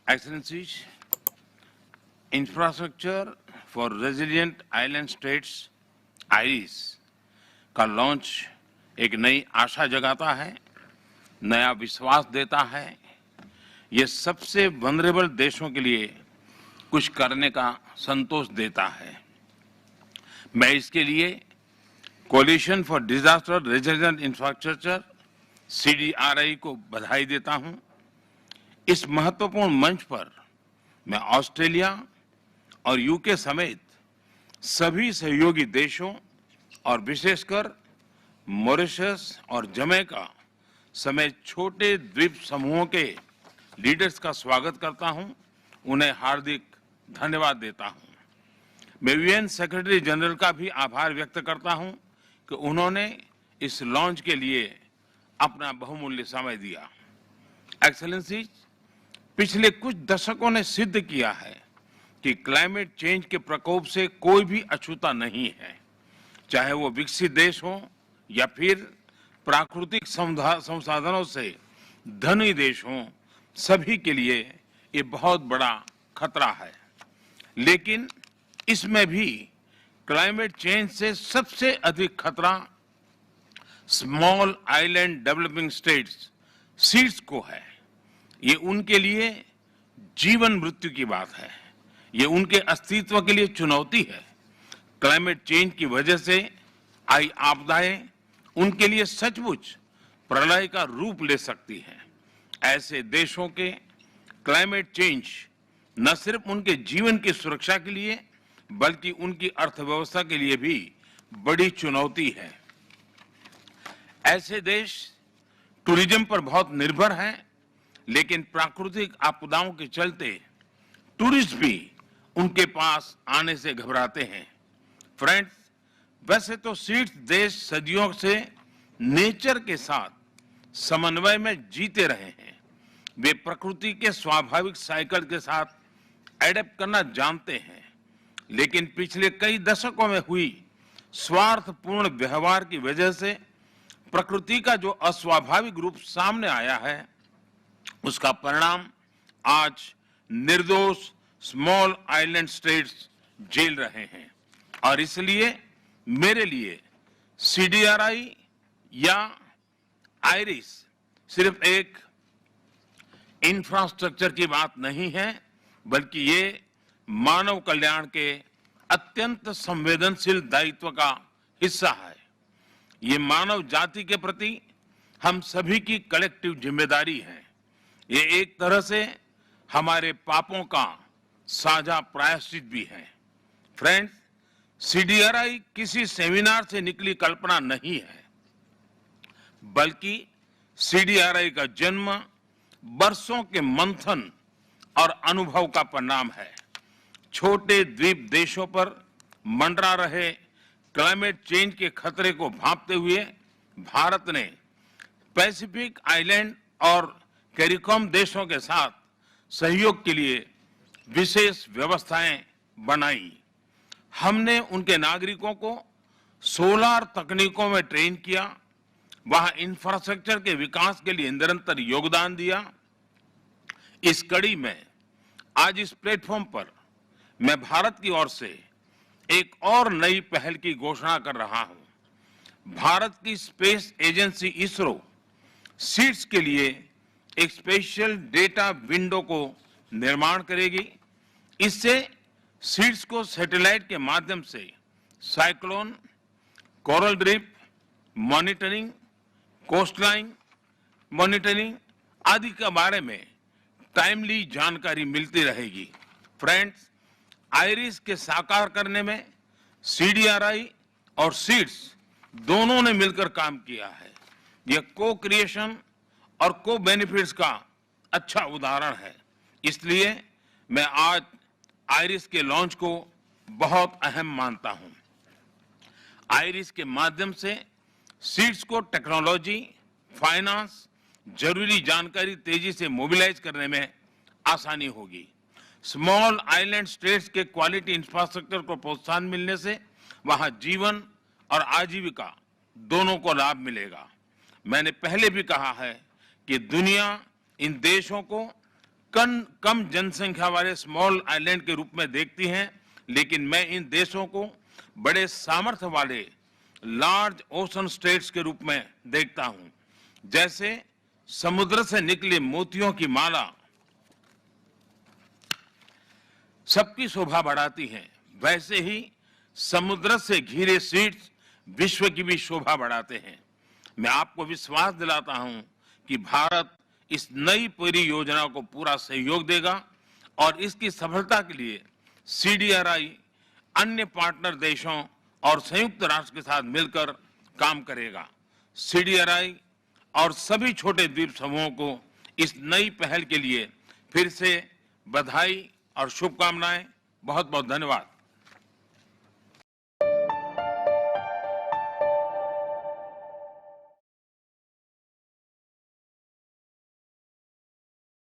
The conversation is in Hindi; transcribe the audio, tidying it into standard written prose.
Excellencies, infrastructure for resilient island states Iris का लॉन्च एक नई आशा जगाता है, नया विश्वास देता है। ये सबसे वनरेबल देशों के लिए कुछ करने का संतोष देता है। मैं इसके लिए coalition for disaster resilient infrastructure CDRI को बधाई देता हूं। इस महत्वपूर्ण मंच पर मैं ऑस्ट्रेलिया और यूके समेत सभी सहयोगी देशों और विशेषकर मॉरिशस और जमैका समेत छोटे द्वीप समूहों के लीडर्स का स्वागत करता हूं, उन्हें हार्दिक धन्यवाद देता हूं। मैं UN सेक्रेटरी जनरल का भी आभार व्यक्त करता हूं कि उन्होंने इस लॉन्च के लिए अपना बहुमूल्य समय दिया। एक्सेलेंसीज, पिछले कुछ दशकों ने सिद्ध किया है कि क्लाइमेट चेंज के प्रकोप से कोई भी अछूता नहीं है, चाहे वो विकसित देश हो या फिर प्राकृतिक संसाधनों से धनी देश हो, सभी के लिए ये बहुत बड़ा खतरा है। लेकिन इसमें भी क्लाइमेट चेंज से सबसे अधिक खतरा small island developing states seeds को है। ये उनके लिए जीवन मृत्यु की बात है, ये उनके अस्तित्व के लिए चुनौती है। क्लाइमेट चेंज की वजह से आई आपदाएं उनके लिए सचमुच प्रलय का रूप ले सकती हैं। ऐसे देशों के क्लाइमेट चेंज न सिर्फ उनके जीवन की सुरक्षा के लिए बल्कि उनकी अर्थव्यवस्था के लिए भी बड़ी चुनौती है। ऐसे देश टूरिज्म पर बहुत निर्भर हैं, लेकिन प्राकृतिक आपदाओं के चलते टूरिस्ट भी उनके पास आने से घबराते हैं। फ्रेंड्स, वैसे तो सीड्स देश सदियों से नेचर के साथ समन्वय में जीते रहे हैं। वे प्रकृति के स्वाभाविक साइकिल के साथ एडेप्ट करना जानते हैं, लेकिन पिछले कई दशकों में हुई स्वार्थपूर्ण व्यवहार की वजह से प्रकृति का जो अस्वाभाविक रूप सामने आया है, उसका परिणाम आज निर्दोष स्मॉल आइलैंड स्टेट्स झेल रहे हैं। और इसलिए मेरे लिए CDRI या आईरिस सिर्फ एक इंफ्रास्ट्रक्चर की बात नहीं है, बल्कि ये मानव कल्याण के अत्यंत संवेदनशील दायित्व का हिस्सा है। ये मानव जाति के प्रति हम सभी की कलेक्टिव जिम्मेदारी है। ये एक तरह से हमारे पापों का साझा प्रायश्चित भी है। फ्रेंड्स, CDRI किसी सेमिनार से निकली कल्पना नहीं है, बल्कि CDRI का जन्म बरसों के मंथन और अनुभव का परिणाम है। छोटे द्वीप देशों पर मंडरा रहे क्लाइमेट चेंज के खतरे को भांपते हुए भारत ने पैसिफिक आइलैंड और कैरिकॉम देशों के साथ सहयोग के लिए विशेष व्यवस्थाएं बनाई। हमने उनके नागरिकों को सोलर तकनीकों में ट्रेन किया, वहां इंफ्रास्ट्रक्चर के विकास के लिए निरंतर योगदान दिया। इस कड़ी में आज इस प्लेटफॉर्म पर मैं भारत की ओर से एक और नई पहल की घोषणा कर रहा हूं। भारत की स्पेस एजेंसी इसरो सीड्स के लिए एक स्पेशल डेटा विंडो को निर्माण करेगी। इससे सीड्स को सैटेलाइट के माध्यम से cyclone, coral reef monitoring, coastline monitoring आदि के बारे में टाइमली जानकारी मिलती रहेगी। फ्रेंड्स, आईरिस के साकार करने में CDRI और सीड्स दोनों ने मिलकर काम किया है। यह को क्रिएशन और को बेनिफिट्स का अच्छा उदाहरण है। इसलिए मैं आज आईरिस के लॉन्च को बहुत अहम मानता हूं। आईरिस के माध्यम से सीड्स को टेक्नोलॉजी, फाइनेंस, जरूरी जानकारी तेजी से मोबिलाइज करने में आसानी होगी। स्मॉल आइलैंड स्टेट्स के क्वालिटी इंफ्रास्ट्रक्चर को प्रोत्साहन मिलने से वहां जीवन और आजीविका दोनों को लाभ मिलेगा। मैंने पहले भी कहा है कि दुनिया इन देशों को कम जनसंख्या वाले स्मॉल आइलैंड के रूप में देखती हैं, लेकिन मैं इन देशों को बड़े सामर्थ्य वाले लार्ज ओशन स्टेट्स के रूप में देखता हूं। जैसे समुद्र से निकले मोतियों की माला सबकी शोभा बढ़ाती है, वैसे ही समुद्र से घिरे सीड्स विश्व की भी शोभा बढ़ाते हैं। मैं आपको विश्वास दिलाता हूं कि भारत इस नई परियोजना को पूरा सहयोग देगा और इसकी सफलता के लिए सीडीआरआई अन्य पार्टनर देशों और संयुक्त राष्ट्र के साथ मिलकर काम करेगा। सीडीआरआई और सभी छोटे द्वीप समूहों को इस नई पहल के लिए फिर से बधाई और शुभकामनाएं। बहुत बहुत धन्यवाद।